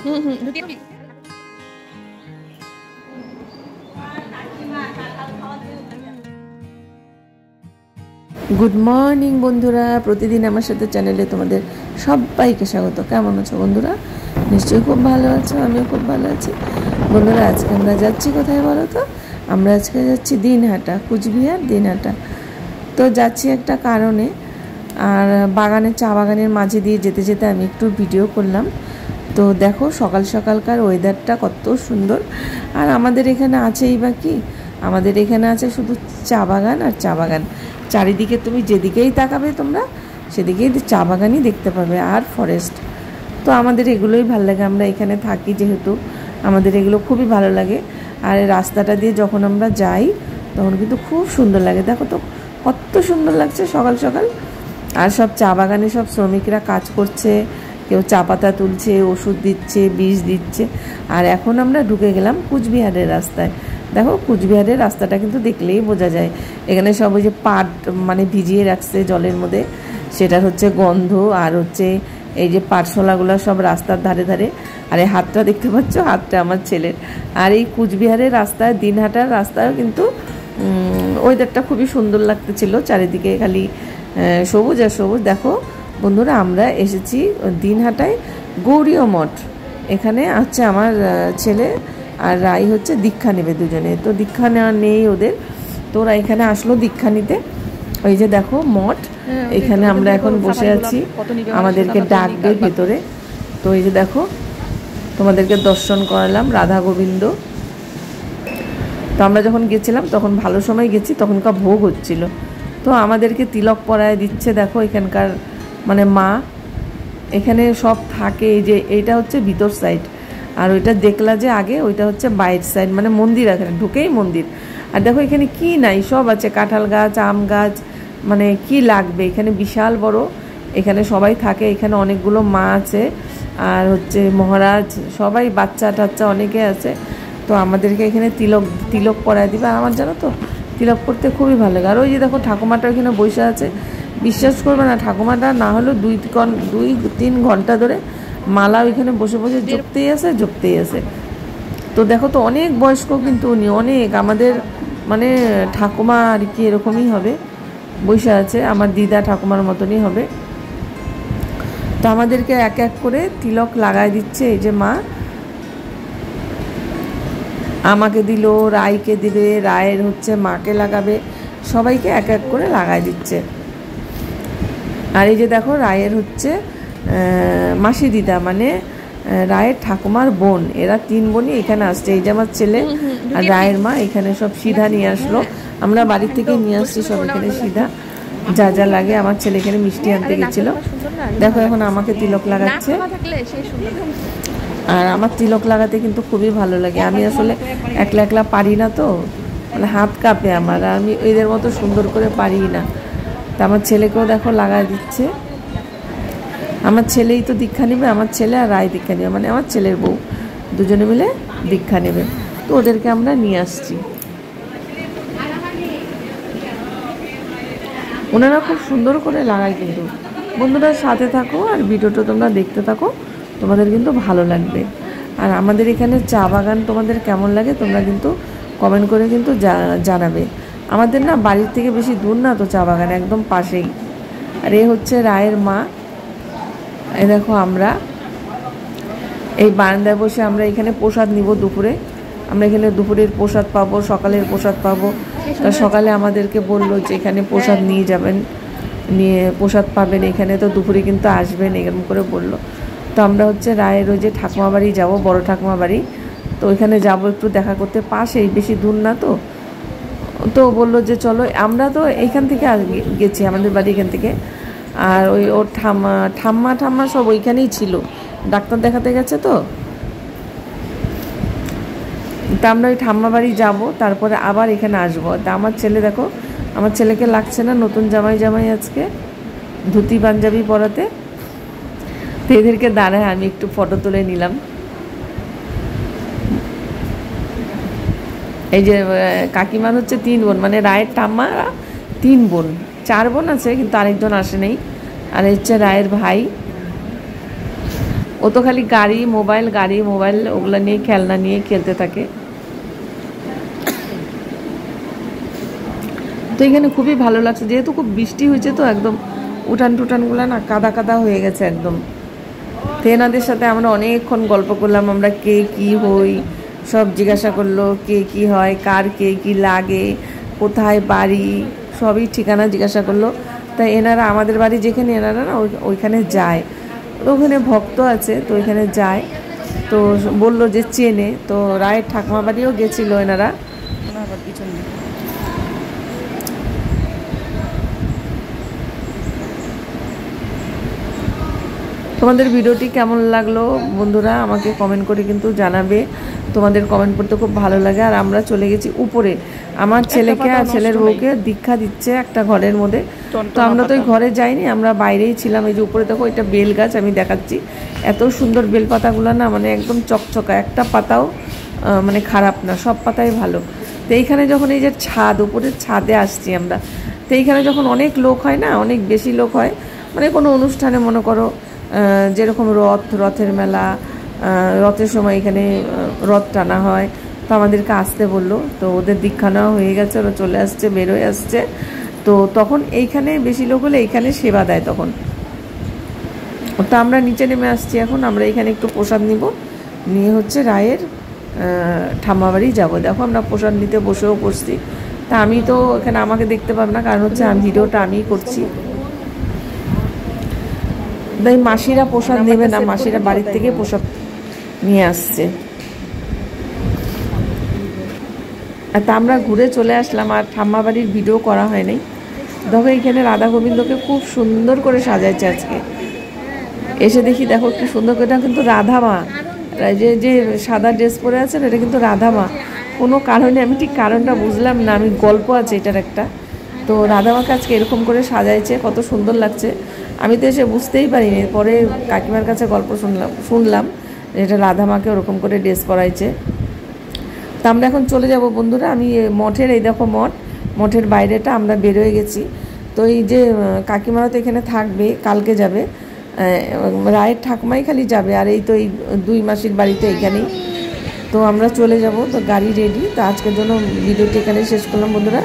Good morning বন্ধুরা, প্রতিদিন আমার সাথে চ্যানেলে তোমাদের সবাইকে স্বাগত। কেমন আছো বন্ধুরা? নিশ্চয়ই খুব ভালো আছো, আমিও খুব ভালো আছি। বন্ধুরা, আজকে আমরা যাচ্ছি কোথায় বলো তো? আমরা আজকে যাচ্ছি দিনহাটা, কুচবিহার দিনহাটা। তো যাচ্ছি একটা কারণে, আর বাগানের চা বাগানের মাঝে দিয়ে যেতে যেতে আমি একটু ভিডিও করলাম। তো দেখো সকাল সকালকার ওয়েদারটা কত সুন্দর। আর আমাদের এখানে আছেই বা কি, আমাদের এখানে আছে শুধু চা বাগান আর চা বাগান। চারিদিকে তুমি যেদিকেই তাকাবে তোমরা সেদিকেই চা বাগানই দেখতে পাবে আর ফরেস্ট। তো আমাদের এগুলোই ভালো লাগে, আমরা এখানে থাকি যেহেতু আমাদের এগুলো খুবই ভালো লাগে। আর রাস্তাটা দিয়ে যখন আমরা যাই তখন কিন্তু খুব সুন্দর লাগে। দেখো তো কত সুন্দর লাগছে সকাল সকাল। আর সব চা বাগানে সব শ্রমিকরা কাজ করছে, কেউ চা পাতা তুলছে, ওষুধ দিচ্ছে, বীজ দিচ্ছে। আর এখন আমরা ঢুকে গেলাম কুচবিহারের রাস্তায়। দেখো কুচবিহারের রাস্তাটা কিন্তু দেখলেই বোঝা যায় এখানে সব ওই যে পাট মানে ভিজিয়ে রাখছে জলের মধ্যে, সেটার হচ্ছে গন্ধ। আর হচ্ছে এই যে পাটশোলাগুলো সব রাস্তার ধারে ধারে। আর এই হাতটা দেখতে পাচ্ছ, হাতটা আমার ছেলের। আর এই কুচবিহারের রাস্তায়, দিনহাটার রাস্তায় কিন্তু ওয়েদারটা খুবই সুন্দর লাগতেছিল, চারিদিকে খালি সবুজ আর সবুজ। দেখো বন্ধুরা, আমরা এসেছি দিনহাটায় গৌরীয় মঠ। এখানে হচ্ছে আমার ছেলে আর রাই হচ্ছে দীক্ষা নেবে দুজনে। তো দীক্ষা নেওয়া নেই ওদের, তো ওরা এখানে আসলো দীক্ষা নিতে। ওই যে দেখো মঠ, এখানে আমরা এখন বসে আছি, আমাদেরকে ডাকবে ভেতরে। তো এই যে দেখো তোমাদেরকে দর্শন করালাম রাধা গোবিন্দ। তো আমরা যখন গেছিলাম তখন ভালো সময় গেছি, তখনকার ভোগ হচ্ছিল। তো আমাদেরকে তিলক পরায় দিচ্ছে। দেখো এখানকার মানে মা এখানে সব থাকে। এই যে এইটা হচ্ছে ভিতর সাইড, আর ওইটা দেখলা যে আগে, ওইটা হচ্ছে বাইরের সাইড, মানে মন্দির। এখানে ঢুকেই মন্দির। আর দেখো এখানে কি নাই, সব আছে, কাঁঠাল গাছ, আম গাছ, মানে কি লাগবে এখানে বিশাল বড়। এখানে সবাই থাকে, এখানে অনেকগুলো মা আছে আর হচ্ছে মহারাজ, সবাই বাচ্চা টাচ্চা অনেকে আছে। তো আমাদেরকে এখানে তিলক পরায় দিবে। আর আমার জানো তো তিলক করতে খুবই ভালো লাগে। আর ওই যে দেখো ঠাকুমাটা এখানে বসে আছে, বিশ্বাস করবে না, ঠাকুমাটা না হলেও 2-3 ঘন্টা ধরে মালা ওইখানে বসে বসে জপতেই আছে। তো দেখো তো অনেক বয়স্ক কিন্তু উনি, অনেক আমাদের মানে ঠাকুমা আর কি এরকমই হবে, বসে আছে, আমার দিদা ঠাকুমার মতনই হবে। তো আমাদেরকে এক এক করে তিলক লাগাই দিচ্ছে। এই যে মা আমাকে দিল, রায়কে দিবে, রায়ের হচ্ছে মাকে লাগাবে, সবাইকে এক এক করে লাগাই দিচ্ছে। আর এই যে দেখো রায়ের হচ্ছে মাসি দিদা, মানে রায়ের ঠাকুমার বোন, এরা 3 বোনই এখানে আসছে। এই যে আমার ছেলে আর রায়ের মা এখানে সব সিধা নিয়ে আসলো, আমরা বাড়ির থেকে নিয়ে আসছি সব এখানে সিধা যা যা লাগে। আমার ছেলে এখানে মিষ্টি আনতে গেছিল। দেখো এখন আমাকে তিলক লাগাচ্ছে। আর আমার তিলক লাগাতে কিন্তু খুবই ভালো লাগে। আমি আসলে একলা একলা পারি না, তো মানে হাত কাঁপে আমার, আর আমি এদের মতো সুন্দর করে পারি না। তা আমার ছেলেকেও দেখো লাগাই দিচ্ছে। আমার ছেলেই তো দীক্ষা নেবে, আমার ছেলে আর রায় দীক্ষা নেবে, মানে আমার ছেলের বউ, দুজনে মিলে দীক্ষা নেবে। তো ওদেরকে আমরা নিয়ে আসছি। ওনারা খুব সুন্দর করে লাগায় কিন্তু। বন্ধুরা সাথে থাকো আর ভিডিওটা তোমরা দেখতে থাকো, তোমাদের কিন্তু ভালো লাগবে। আর আমাদের এখানে চা বাগান তোমাদের কেমন লাগে তোমরা কিন্তু কমেন্ট করে কিন্তু জানাবে। আমাদের না বাড়ির থেকে বেশি দূর না তো চা বাগান, একদম পাশেই। আর এ হচ্ছে রায়ের মা। এই দেখো আমরা এই বারান্দায় বসে আমরা এখানে প্রসাদ নিব দুপুরে। আমরা এখানে দুপুরের প্রসাদ পাবো, সকালের প্রসাদ পাবো। তা সকালে আমাদেরকে বললো যে এখানে প্রসাদ নিয়ে যাবেন, নিয়ে প্রসাদ পাবেন এখানে, তো দুপুরে কিন্তু আসবেন, এরকম করে বললো। তো আমরা হচ্ছে রায়ের ওই যে ঠাকুমা বাড়ি যাবো, বড় ঠাকুমা বাড়ি। তো ওইখানে যাবো একটু দেখা করতে, পাশেই, বেশি দূর না তো। তো বললো যে চলো, আমরা তো এইখান থেকে গেছি, আমাদের বাড়ি এখান থেকে। আর ওই ওর ঠাম্মা সব ওইখানেই ছিল, ডাক্তার দেখাতে গেছে। তো তা আমরা ওই ঠাম্মা বাড়ি যাবো, তারপরে আবার এখানে আসবো। তা আমার ছেলে দেখো, আমার ছেলেকে লাগছে না নতুন জামাই আজকে ধুতি পাঞ্জাবি পরাতে। তো এদেরকে দাঁড়ায় আমি একটু ফটো তুলে নিলাম। এই যে কাকিমার হচ্ছে 3 বোন, মানে রায়ের ঠাম্মা 3 বোন, 4 বোন আছে কিন্তু আরেকজন আসে নেই। আর হচ্ছে রায়ের ভাই। ও তো খালি গাড়ি মোবাইল ওগুলো নিয়ে খেলনা নিয়ে খেলতে থাকে। তো এখানে খুবই ভালো লাগছে, যেহেতু খুব বৃষ্টি হয়েছে তো একদম উঠান টুটানগুলো না কাদা কাদা হয়ে গেছে একদম। তো এনাদের সাথে আমরা অনেকক্ষণ গল্প করলাম, আমরা কে কি হই সব জিজ্ঞাসা করলো, কে কি হয়, কার কে কি লাগে, কোথায় বাড়ি, সবই ঠিকানা জিজ্ঞাসা করলো। তাই এনারা আমাদের বাড়ি যেখানে, এনারা না ওইখানে যায়, ওখানে ভক্ত আছে তো ওইখানে যায়। তো বললো যে চেনে, তো রায়ের ঠাকুমা বাড়িও গেছিলো এনারা। তোমাদের ভিডিওটি কেমন লাগলো বন্ধুরা আমাকে কমেন্ট করে কিন্তু জানাবে, তোমাদের কমেন্ট করতে খুব ভালো লাগে। আর আমরা চলে গেছি উপরে, আমার ছেলেকে আর ছেলের বউকে দীক্ষা দিচ্ছে একটা ঘরের মধ্যে। তো আমরা তো ওই ঘরে যাইনি, আমরা বাইরেই ছিলাম। এই যে উপরে দেখো এটা বেল গাছ, আমি দেখাচ্ছি, এত সুন্দর বেল পাতাগুলো না, মানে একদম চকচকা, একটা পাতাও মানে খারাপ না, সব পাতাই ভালো। তো এইখানে যখন এই যে ছাদ, উপরের ছাদে আসছি আমরা, তো এইখানে যখন অনেক লোক হয় না, অনেক বেশি লোক হয়, মানে কোনো অনুষ্ঠানে মনে করো যেরকম রথের মেলা, রথের সময় এখানে রথ টানা হয়, তো আমাদেরকে আসতে বললো। তো ওদের দীক্ষা নেওয়া হয়ে গেছে, ওরা চলে আসছে, বের হয়ে আসছে। তো তখন এইখানে বেশি লোক হলে এইখানে সেবা দেয় তখন। তো আমরা নিচে নেমে আসছি এখন, আমরা এখানে একটু প্রসাদ নিব, নিয়ে হচ্ছে রায়ের ঠাম্মা বাড়ি যাবো। দেখো আমরা প্রসাদ নিতে বসেও পড়ছি। তা আমি তো এখানে আমাকে দেখতে পাবো না, কারণ হচ্ছে আমি ভিডিওটা আমিই করছি। তাই মাসিরা প্রসাদ নেবে না, মাসিরা বাড়ির থেকে প্রসাদ নিয়ে আসছে। আর তা আমরা ঘুরে চলে আসলাম, আর ঠাম্মা বাড়ির ভিডিও করা হয়নি। দেখো এইখানে রাধা গোবিন্দকে খুব সুন্দর করে সাজাইছে আজকে। এসে দেখি দেখো কি সুন্দর করে, কিন্তু রাধা মা, যে সাদা ড্রেস পরে আছেন এটা কিন্তু রাধা মা। কোনো কারণে, আমি ঠিক কারণটা বুঝলাম না, আমি গল্প আছে এটার একটা। তো রাধা মাকে আজকে এরকম করে সাজাইছে, কত সুন্দর লাগছে। আমি তো এসে বুঝতেই পারিনি, পরে কাকিমার কাছে গল্প শুনলাম এটা রাধা মাকে ওরকম করে ড্রেস করাইছে। তা আমরা এখন চলে যাব বন্ধুরা, আমি মঠের, এই দেখো মঠের বাইরেটা, আমরা বেরোয় গেছি। তো এই যে কাকিমারা তো এখানে থাকবে, কালকে যাবে, রায়ের ঠাকুমাই খালি যাবে, আর এই তো এই 2 মাসির বাড়িতে এইখানেই। তো আমরা চলে যাব, তো গাড়ি রেডি। তো আজকের জন্য ভিডিওটি এখানে শেষ করলাম বন্ধুরা।